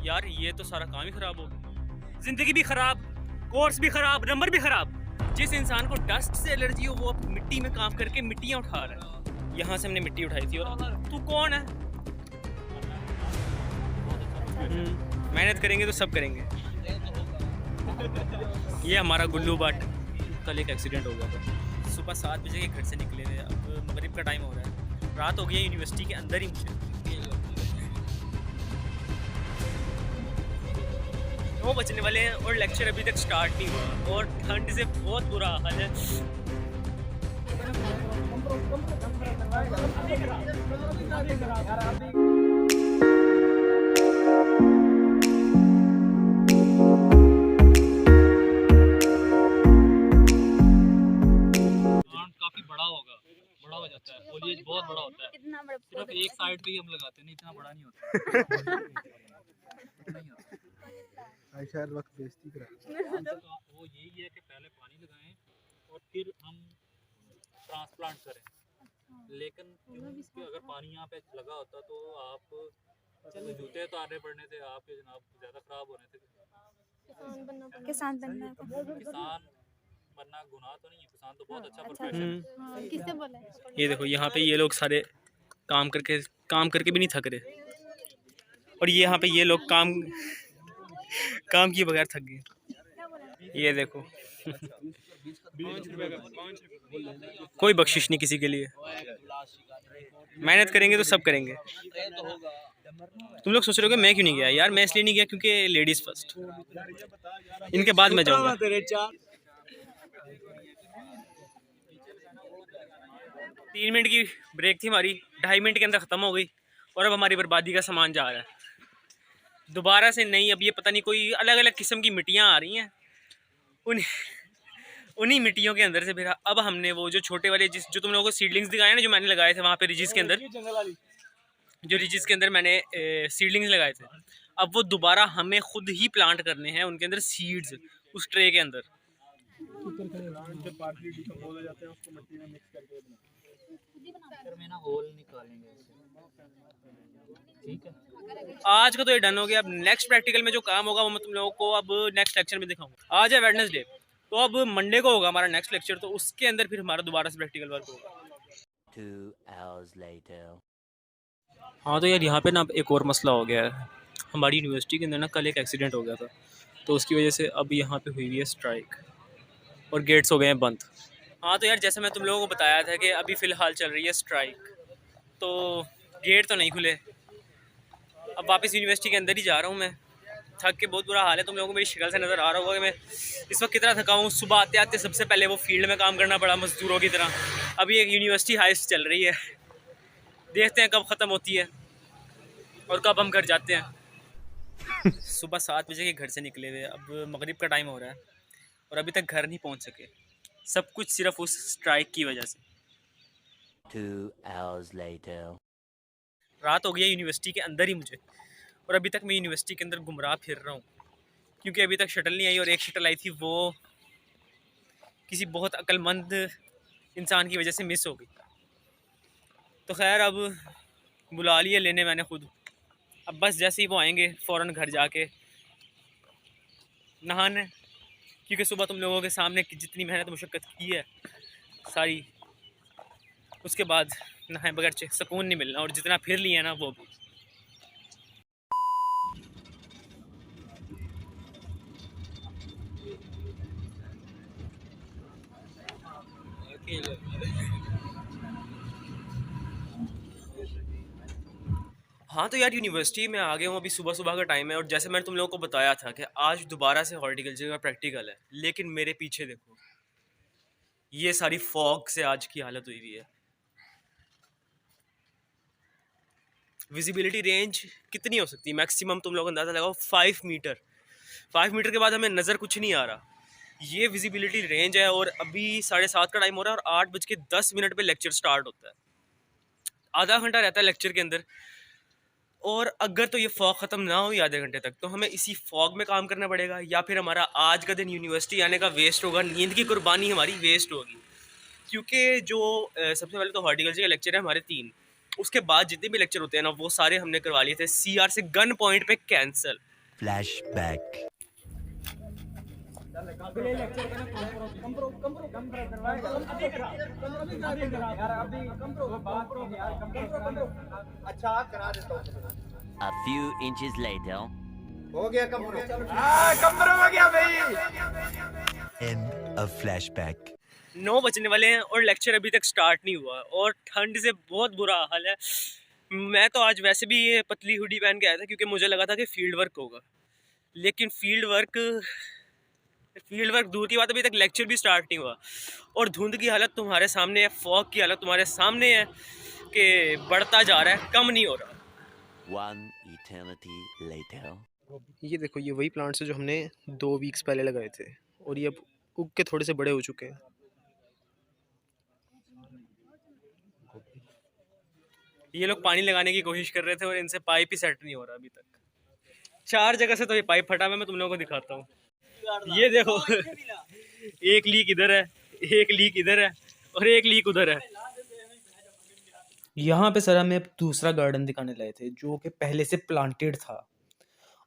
यार ये तो सारा काम ही खराब हो गया, जिंदगी भी खराब, कोर्स भी खराब, नंबर भी खराब। जिस इंसान को डस्ट से एलर्जी हो वो मिट्टी में काम करके मिट्टियाँ उठा रहा है। यहाँ से हमने मिट्टी उठाई थी। और तू कौन है? मेहनत करेंगे तो सब करेंगे। ये हमारा गुल्लू बाट। कल एक एक्सीडेंट हो गया था। सुबह 7 बजे के घर से निकले थे, अब मगरिब का टाइम हो रहा है, रात हो गई है यूनिवर्सिटी के अंदर ही मुझे। 9 बजने वाले हैं और लेक्चर अभी तक स्टार्ट नहीं हुआ और ठंड से बहुत बुरा हाल है। काफी बड़ा होगा, बड़ा हो जाता है, फॉलिएज बहुत बड़ा होता है। इतना बड़ा सिर्फ एक साइड पे ही हम लगाते हैं, नहीं इतना बड़ा नहीं होता। शायद वक्त बेइज्जती करा। वो यही है कि पहले पानी लगाएं और फिर हम ट्रांसप्लांट करें। लेकिन क्योंकि अगर पानी यहाँ पे लगा होता तो आप जूते उतारने पड़ने थे आपके जनाब, ज़्यादा ख़राब होने थे। किसान बनना किसान बनना गुनाह तो नहीं है, किसान तो बहुत अच्छा प्रोफेशन है। किससे बोला? ये देखो यहाँ पे ये लोग सारे काम करके भी नहीं थक रहे, और ये यहाँ पे ये लोग काम किए बगैर थक गए। ये देखो कोई बख्शिश नहीं किसी के लिए। मेहनत करेंगे तो सब करेंगे। तुम लोग सोच रहे हो कि मैं क्यों नहीं गया? यार मैं इसलिए नहीं गया क्योंकि लेडीज फर्स्ट, इनके बाद मैं जाऊंगा। 3 मिनट की ब्रेक थी हमारी, 2.5 मिनट के अंदर ख़त्म हो गई और अब हमारी बर्बादी का सामान जा रहा है दोबारा से। नहीं, अब ये पता नहीं कोई अलग अलग किस्म की मिट्टियाँ आ रही हैं, उन्हीं मिट्टियों के अंदर से फिर अब हमने वो जो छोटे वाले जो तुम लोगों को सीडलिंग्स दिखाए ना, जो मैंने लगाए थे वहाँ पे रिजिस के अंदर, जो रिजिस के अंदर मैंने सीडलिंग्स लगाए थे, अब वो दोबारा हमें खुद ही प्लांट करने हैं उनके अंदर सीड्स, उस ट्रे के अंदर। आज का तो ये डन हो गया। अब नेक्स्ट प्रैक्टिकल में जो काम होगा वो मैं तुम लोगों को अब नेक्स्ट लेक्चर में दिखाऊंगा। आज है वेडनेसडे, तो अब मंडे को होगा हमारा नेक्स्ट लेक्चर, तो उसके अंदर फिर हमारा दोबारा से प्रैक्टिकल वर्क होगा। 2 hours later. हाँ तो यार यहाँ पे ना एक और मसला हो गया है। हमारी यूनिवर्सिटी के अंदर ना कल एक एक्सीडेंट हो गया था, तो उसकी वजह से अब यहाँ पे हुई है स्ट्राइक और गेट्स हो गए हैं बंद। हाँ तो यार जैसे मैं तुम लोगों को बताया था कि अभी फ़िलहाल चल रही है स्ट्राइक, तो गेट तो नहीं खुले। अब वापस यूनिवर्सिटी के अंदर ही जा रहा हूँ मैं। थक के बहुत बुरा हाल है, तुम लोगों को मेरी शक्ल से नज़र आ रहा होगा कि मैं इस वक्त कितना थका हूँ। सुबह आते आते सबसे पहले वो फील्ड में काम करना पड़ा मज़दूरों की तरह। अभी एक यूनिवर्सिटी हाइस्ट चल रही है, देखते हैं कब ख़त्म होती है और कब हम घर जाते हैं। सुबह 7 बजे के घर से निकले हुए, अब मगरिब का टाइम हो रहा है और अभी तक घर नहीं पहुँच सके। सब कुछ सिर्फ उस स्ट्राइक की वजह से। 2 hours later. रात हो गई है यूनिवर्सिटी के अंदर ही मुझे, और अभी तक मैं यूनिवर्सिटी के अंदर गुमराह फिर रहा हूँ क्योंकि अभी तक शटल नहीं आई, और एक शटल आई थी वो किसी बहुत अक्लमंद इंसान की वजह से मिस हो गई। तो खैर अब बुला लिया लेने मैंने खुद। अब बस जैसे ही वो आएंगे फ़ौरन घर जाके नहाना है, क्योंकि सुबह तुम लोगों के सामने जितनी मेहनत मुशक्क़त की है सारी, उसके बाद नहाए बगैर सुकून नहीं मिलना, और जितना फिर लिया ना वो भी। हाँ तो यार यूनिवर्सिटी में आ गया हूँ, अभी सुबह सुबह का टाइम है, और जैसे मैंने तुम लोगों को बताया था कि आज दोबारा से हॉर्टिकल्चर का प्रैक्टिकल है, लेकिन मेरे पीछे देखो ये सारी फॉग से आज की हालत हुई है। विजिबिलिटी रेंज कितनी हो सकती है? मैक्सिमम तुम लोग अंदाज़ा लगाओ 5 मीटर। 5 मीटर के बाद हमें नज़र कुछ नहीं आ रहा। ये विजिबिलिटी रेंज है, और अभी 7:30 का टाइम हो रहा है और 8:10 पे लेक्चर स्टार्ट होता है। आधा घंटा रहता है लेक्चर के अंदर, और अगर तो ये फॉग ख़त्म ना हुई आधे घंटे तक, तो हमें इसी फॉग में काम करना पड़ेगा, या फिर हमारा आज का दिन यूनिवर्सिटी आने का वेस्ट होगा, नींद की कुर्बानी हमारी वेस्ट होगी। क्योंकि जो सबसे पहले तो हॉर्टिकल्चर के लेक्चर है हमारे 3, उसके बाद जितने भी लेक्चर होते हैं ना वो सारे हमने करवा लिए थे CR से गन पॉइंट पे cancel. Flashback. A few inches later. हो गया कम End of flashback. 9 बजने वाले हैं और लेक्चर अभी तक स्टार्ट नहीं हुआ और ठंड से बहुत बुरा हाल है। मैं तो आज वैसे भी ये पतली हुडी पहन के आया था क्योंकि मुझे लगा था कि फील्ड वर्क होगा, लेकिन फील्ड वर्क दूर की बात, अभी तक लेक्चर भी स्टार्ट नहीं हुआ और धुंध की हालत तुम्हारे सामने है, फॉग की हालत तुम्हारे सामने है कि बढ़ता जा रहा है, कम नहीं हो रहा। One eternity later. ये देखो, ये वही प्लांट्स है जो हमने 2 वीक्स पहले लगाए थे और ये अब उग के थोड़े से बड़े हो चुके हैं। ये लोग पानी लगाने की कोशिश कर रहे थे और इनसे पाइप ही सेट नहीं हो रहा अभी तक। 4 जगह से तो ये पाइप फटा हुआ है, मैं तुम लोगों को दिखाता हूँ। ये देखो एक लीक इधर है, एक लीक इधर है और एक लीक उधर है। यहाँ पे सर हमें दूसरा गार्डन दिखाने लाए थे जो कि पहले से प्लांटेड था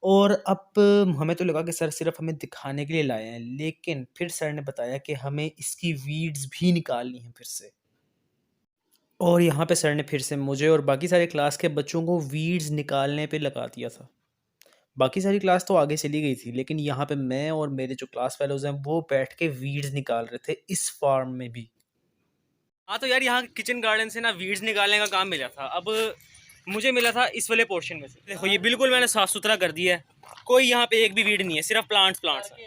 और अब हमें तो लगा कि सर सिर्फ हमें दिखाने के लिए लाए हैं, लेकिन फिर सर ने बताया कि हमें इसकी वीड्स भी निकालनी है फिर से। और यहाँ पे सर ने फिर से मुझे और बाकी सारे क्लास के बच्चों को वीड्स निकालने पे लगा दिया था। बाकी सारी क्लास तो आगे चली गई थी, लेकिन यहाँ पे मैं और मेरे जो क्लास फेलोज हैं वो बैठ के वीड्स निकाल रहे थे इस फार्म में भी। हाँ तो यार यहाँ किचन गार्डन से ना वीड्स निकालने का काम मिला था, अब मुझे मिला था इस वाले पोर्शन में से। देखो ये बिल्कुल मैंने साफ सुथरा कर दिया है, कोई यहाँ पे एक भी वीड नहीं है, सिर्फ प्लांट्स है।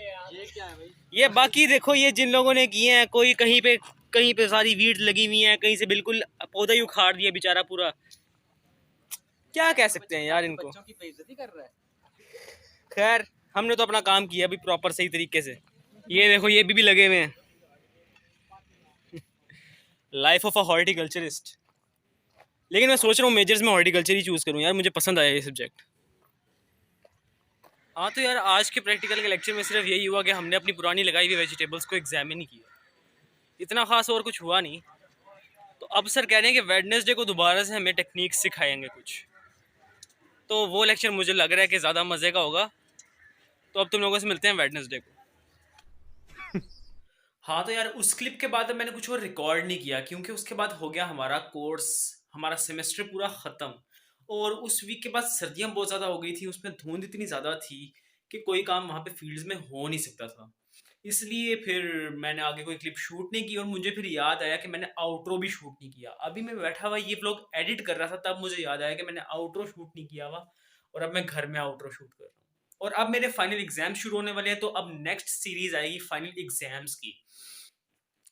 ये बाकी देखो ये जिन लोगों ने किए हैं, कोई कहीं पे सारी वीड लगी हुई हैं, कहीं से बिल्कुल पौधा ही उखाड़ दिया बेचारा पूरा। क्या कह सकते हैं यार इनको। खैर हमने तो अपना काम किया अभी प्रॉपर सही तरीके से। ये देखो ये भी लगे हुए हैं। Life of a horticulturist. लेकिन मैं सोच रहा हूँ मेजर्स में हॉर्टिकल्चर ही चूज़ करूँ यार, मुझे पसंद आया ये सब्जेक्ट। हाँ तो यार आज के प्रैक्टिकल के लेक्चर में सिर्फ यही हुआ कि हमने अपनी पुरानी लगाई हुई वेजिटेबल्स को एग्जामिन ही किया, इतना खास और कुछ हुआ नहीं। तो अब सर कह रहे हैं कि वेडनेसडे को दोबारा से हमें टेक्निक्स सिखाएंगे कुछ, तो वो लेक्चर मुझे लग रहा है कि ज़्यादा मज़े का होगा। तो अब तुम लोगों से मिलते हैं वेडनेसडे को। हाँ तो यार उस क्लिप के बाद मैंने कुछ और रिकॉर्ड नहीं किया क्योंकि उसके बाद हो गया हमारा कोर्स, हमारा सेमेस्टर पूरा ख़त्म। और उस वीक के बाद सर्दियाँ बहुत ज़्यादा हो गई थी, उसमें धुंध इतनी ज़्यादा थी कि कोई काम वहाँ पे फील्ड्स में हो नहीं सकता था। इसलिए फिर मैंने आगे कोई क्लिप शूट नहीं की और मुझे फिर याद आया कि मैंने आउट्रो भी शूट नहीं किया। अभी मैं बैठा हुआ ये व्लॉग एडिट कर रहा था तब मुझे याद आया कि मैंने आउट्रो शूट नहीं किया हुआ और अब मैं घर में आउट्रो शूट कर रहा हूँ। और अब मेरे फाइनल एग्जाम शुरू होने वाले हैं, तो अब नेक्स्ट सीरीज आएगी फाइनल एग्जाम्स की।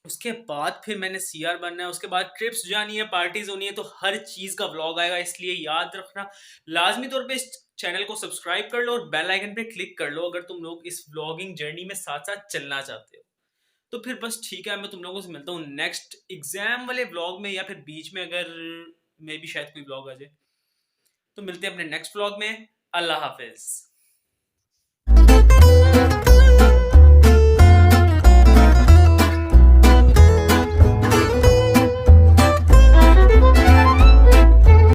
उसके बाद फिर मैंने CR बनना है, उसके बाद ट्रिप्स जानी है, पार्टीज होनी है, तो हर चीज़ का व्लॉग आएगा। इसलिए याद रखना, लाजमी तौर पे इस चैनल को सब्सक्राइब कर लो और बेल आइकन पे क्लिक कर लो अगर तुम लोग इस व्लॉगिंग जर्नी में साथ साथ चलना चाहते हो। तो फिर बस ठीक है, मैं तुम लोगों से मिलता हूँ नेक्स्ट एग्जाम वाले व्लॉग में, या फिर बीच में अगर मे भी शायद कोई व्लॉग आ जाए। तो मिलते हैं अपने नेक्स्ट व्लॉग में। अल्लाह हाफिज।